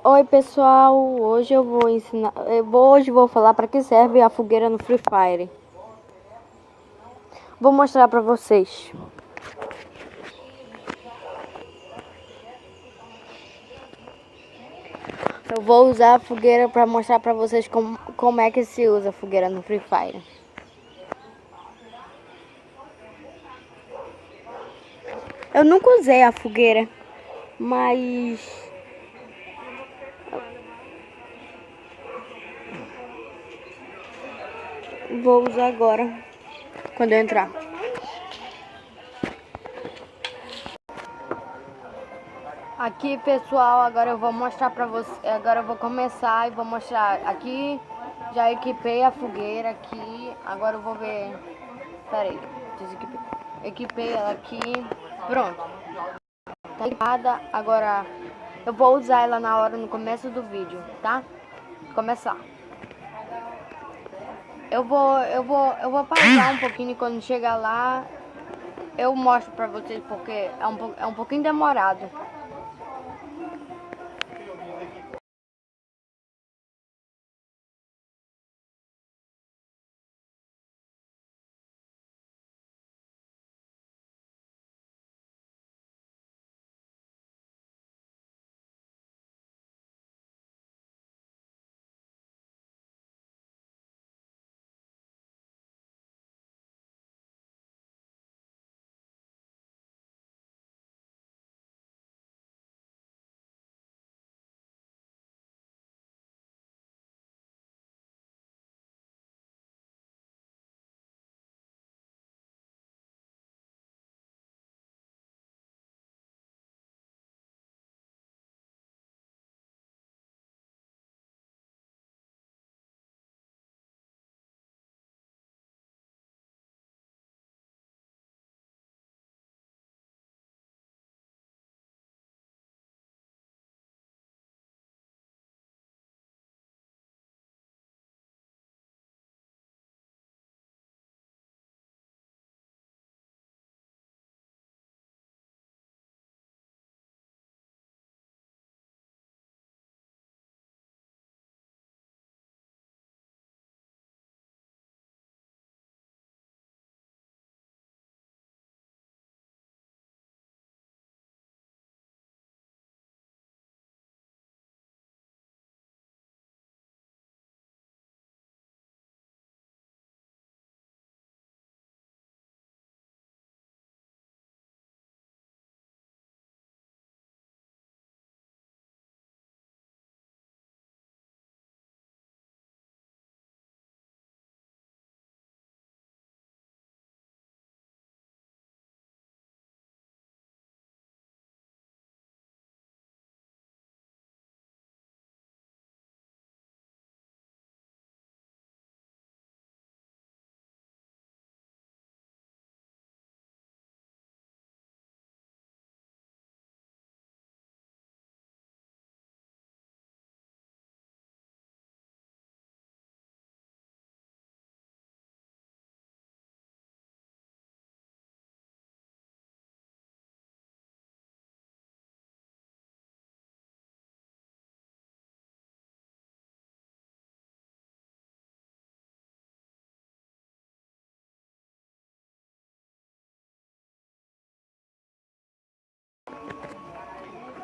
Oi pessoal, hoje eu vou ensinar, hoje vou falar para que serve a fogueira no Free Fire. Vou mostrar para vocês. Eu vou usar a fogueira para mostrar para vocês como é que se usa a fogueira no Free Fire. Eu nunca usei a fogueira, mas vou usar agora, quando eu entrar. Aqui pessoal, agora eu vou mostrar pra vocês. Agora eu vou começar e vou mostrar. Aqui já equipei a fogueira aqui. Agora eu vou ver. Pera aí, desequipei. Equipei ela aqui. Pronto. Tá equipada. Agora eu vou usar ela na hora no começo do vídeo, tá? Começar. Eu vou pausar um pouquinho e quando chegar lá eu mostro pra vocês porque é um pouquinho demorado.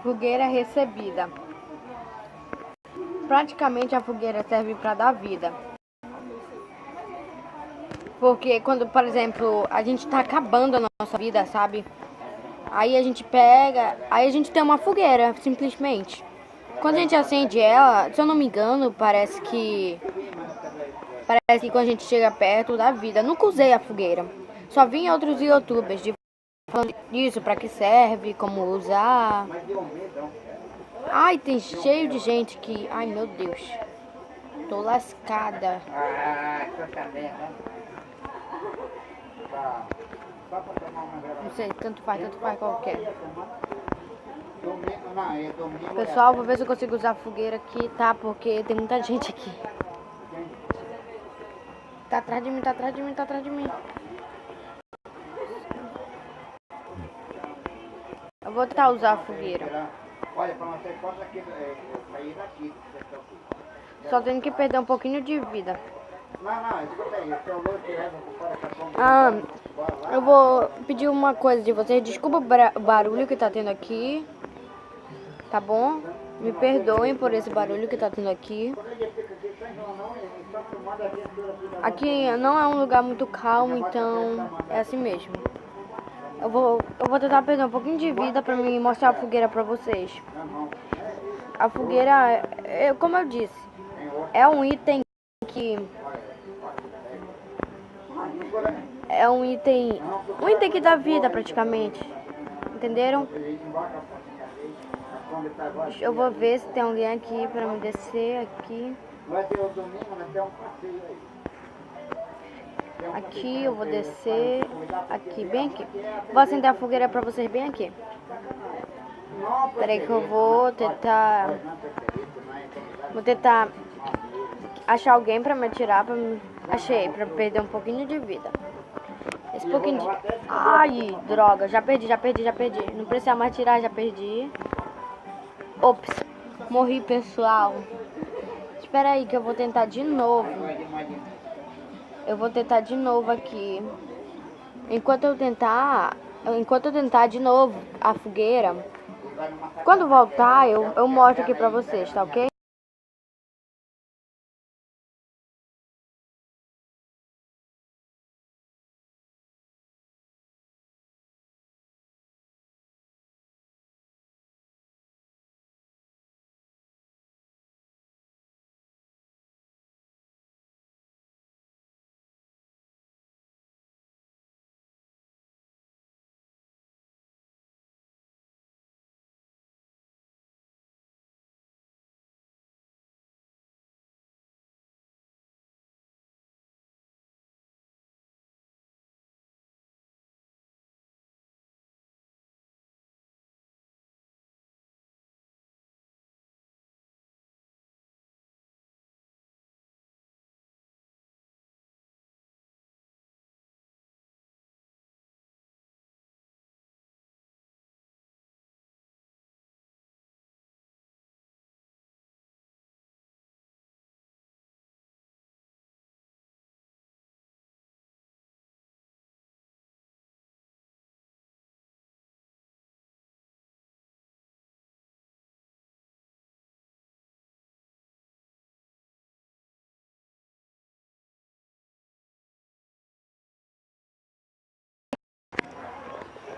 Fogueira recebida. Praticamente a fogueira serve para dar vida. Porque quando, por exemplo, a gente tá acabando a nossa vida, sabe? Aí a gente pega, aí a gente tem uma fogueira, simplesmente. Quando a gente acende ela, se eu não me engano, parece que quando a gente chega perto dá vida. Nunca usei a fogueira. Só vi em outros youtubers falando disso, pra que serve, como usar. Ai, tem cheio de gente que... Ai, meu Deus. Tô lascada. Não sei, tanto faz qualquer. Pessoal, vou ver se eu consigo usar a fogueira aqui, tá? Porque tem muita gente aqui. Tá atrás de mim, tá atrás de mim, tá atrás de mim. Eu vou tentar usar a fogueira. Olha, para não ser conta aqui, sair daqui. Só tenho que perder um pouquinho de vida. Não, escuta aí, o seu louco é Eu vou pedir uma coisa de vocês. Desculpa o barulho que tá tendo aqui. Tá bom? Me perdoem por esse barulho que tá tendo aqui. Aqui não é um lugar muito calmo, então é assim mesmo. Eu vou tentar perder um pouquinho de vida pra me mostrar a fogueira pra vocês. A fogueira, como eu disse, é um item que... É um item que dá vida praticamente. Entenderam? Eu vou ver se tem alguém aqui pra me descer aqui. Vai ter o domingo, vai ter um passeio aí. Aqui, eu vou descer. Aqui, bem aqui. Vou acender a fogueira pra vocês bem aqui. Peraí que eu vou tentar... Vou tentar achar alguém pra me atirar. Achei, pra perder um pouquinho de vida. Esse pouquinho de... Ai, droga, já perdi. Não precisa mais tirar, já perdi. Ops, morri, pessoal. Espera aí que eu vou tentar de novo. Eu vou tentar de novo aqui. Enquanto eu tentar de novo a fogueira, quando voltar eu mostro aqui pra vocês, tá ok?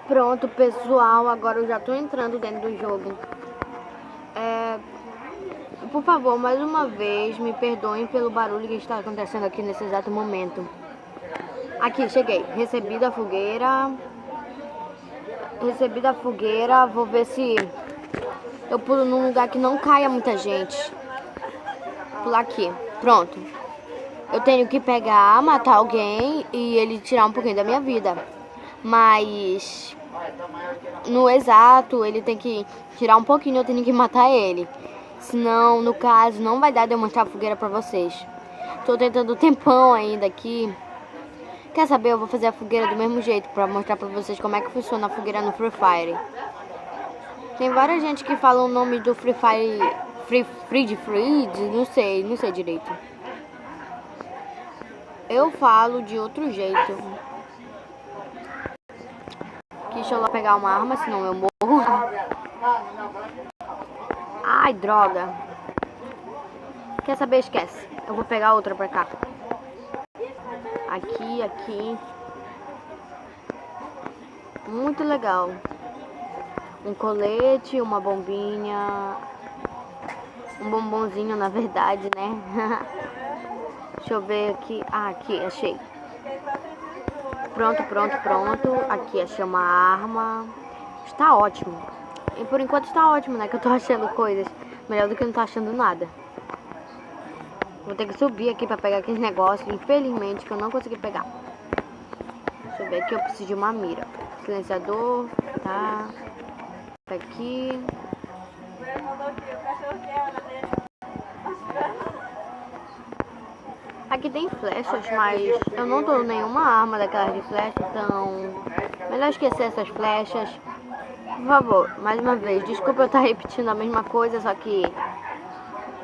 Pronto, pessoal, agora eu já tô entrando dentro do jogo. Por favor, mais uma vez, me perdoem pelo barulho que está acontecendo aqui nesse exato momento. Aqui, cheguei. Recebi da fogueira, vou ver se eu pulo num lugar que não caia muita gente. Pular aqui, pronto. Eu tenho que pegar, matar alguém e ele tirar um pouquinho da minha vida. Mas no exato, ele tem que tirar um pouquinho, eu tenho que matar ele. Senão, no caso, não vai dar de eu mostrar a fogueira pra vocês. Tô tentando um tempão ainda aqui. Quer saber? Eu vou fazer a fogueira do mesmo jeito pra mostrar pra vocês como é que funciona a fogueira no Free Fire. Tem várias gente que fala o nome do Free Fire... Free, não sei direito. Eu falo de outro jeito. Deixa eu lá pegar uma arma, senão eu morro. Ai, droga. Quer saber? Esquece. Eu vou pegar outra pra cá. Aqui. Muito legal. Um colete, uma bombinha. Um bombonzinho, na verdade, né? Deixa eu ver aqui. Ah, aqui, achei. Pronto. Aqui, achei uma arma. Está ótimo. E por enquanto está ótimo, né? Que eu tô achando coisas. Melhor do que eu não tô achando nada. Vou ter que subir aqui pra pegar aquele negócio. Infelizmente, que eu não consegui pegar. Deixa eu ver aqui, eu preciso de uma mira. Silenciador, tá. Aqui. Aqui tem flechas, mas eu não tô nenhuma arma daquelas de flecha, então melhor esquecer essas flechas. Por favor, mais uma vez, desculpa eu estar repetindo a mesma coisa, só que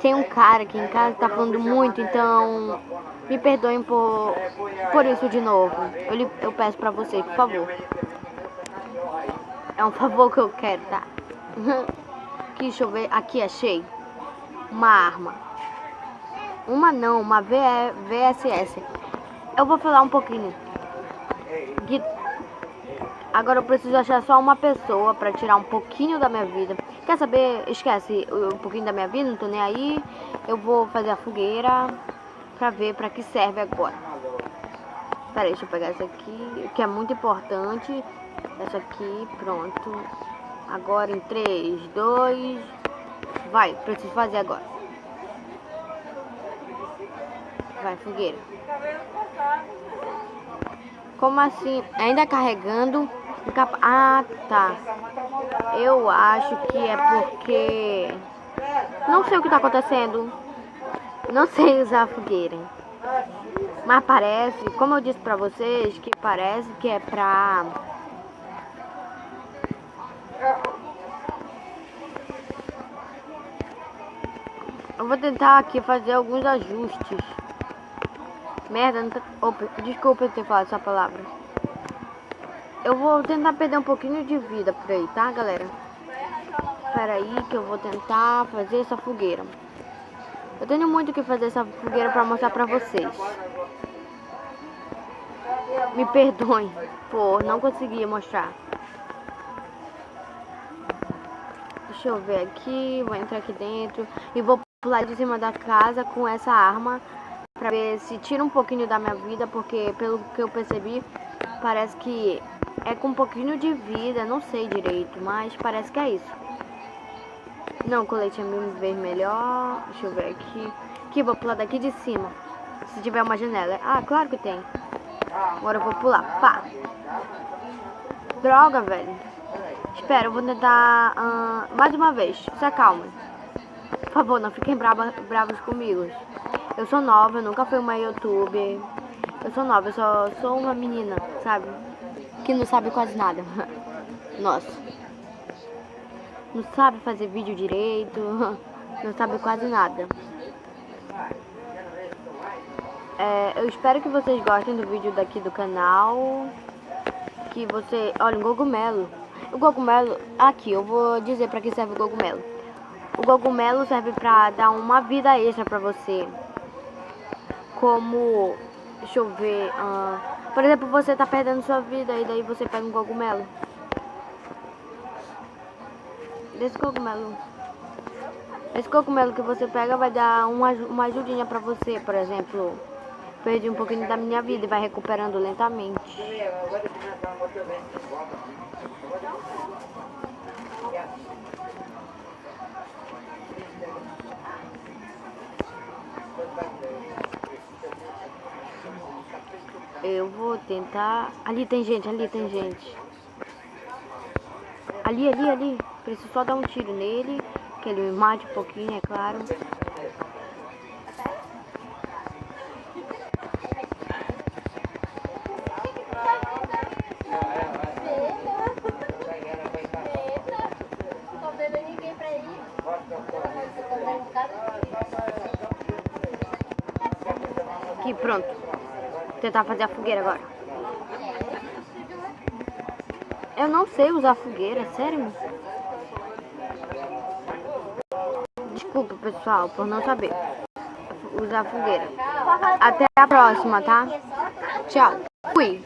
tem um cara aqui em casa que tá falando muito, então me perdoem por isso de novo. Eu peço pra vocês, por favor. É um favor que eu quero, tá? Aqui, deixa eu ver. Aqui, achei uma arma. Uma não, uma VSS. Eu vou falar um pouquinho. Agora eu preciso achar só uma pessoa pra tirar um pouquinho da minha vida. Quer saber? Esquece um pouquinho da minha vida, não tô nem aí. Eu vou fazer a fogueira pra ver pra que serve agora. Pera aí, deixa eu pegar essa aqui, que é muito importante. Essa aqui, pronto. Agora em 3, 2... Vai, preciso fazer agora. Vai, fogueira. Como assim? Ainda carregando. Ah, tá. Eu acho que é porque... Não sei o que tá acontecendo. Não sei usar a fogueira. Mas parece, como eu disse pra vocês, que parece que é pra... Eu vou tentar aqui fazer alguns ajustes. Merda, não tá... Opa, desculpa eu ter falado essa palavra. Eu vou tentar perder um pouquinho de vida por aí, tá, galera? Espera aí que eu vou tentar fazer essa fogueira. Eu tenho muito que fazer essa fogueira pra mostrar pra vocês. Me perdoem por não conseguir mostrar. Deixa eu ver aqui, vou entrar aqui dentro e vou pular de cima da casa com essa arma pra ver se tira um pouquinho da minha vida, porque pelo que eu percebi, parece que é com um pouquinho de vida, não sei direito, mas parece que é isso. Não, o colete é me ver melhor. Deixa eu ver aqui. Aqui, vou pular daqui de cima. Se tiver uma janela. Ah, claro que tem. Agora eu vou pular. Pá. Droga, velho. Espera, eu vou tentar mais uma vez. Se acalma. Por favor, não fiquem bravos comigo. Eu sou nova, eu nunca fui uma youtuber. Eu sou nova, eu só sou uma menina, sabe? Que não sabe quase nada. Nossa. Não sabe fazer vídeo direito. Não sabe quase nada. Eu espero que vocês gostem do vídeo daqui do canal. Que você... Olha, um cogumelo. O cogumelo... Aqui, eu vou dizer pra que serve o cogumelo. O cogumelo serve pra dar uma vida extra pra você. Como... Deixa eu ver... por exemplo, você tá perdendo sua vida e daí você pega um cogumelo. Esse cogumelo que você pega vai dar uma ajudinha pra você, por exemplo. Perdi um pouquinho da minha vida e vai recuperando lentamente. Eu vou tentar... Ali tem gente, ali tem gente. Ali. Preciso só dar um tiro nele, que ele me mate um pouquinho, é claro. Aqui, pronto. Vou tentar fazer a fogueira agora. Eu não sei usar fogueira, sério? Desculpa, pessoal, por não saber usar fogueira. Até a próxima, tá? Tchau. Fui.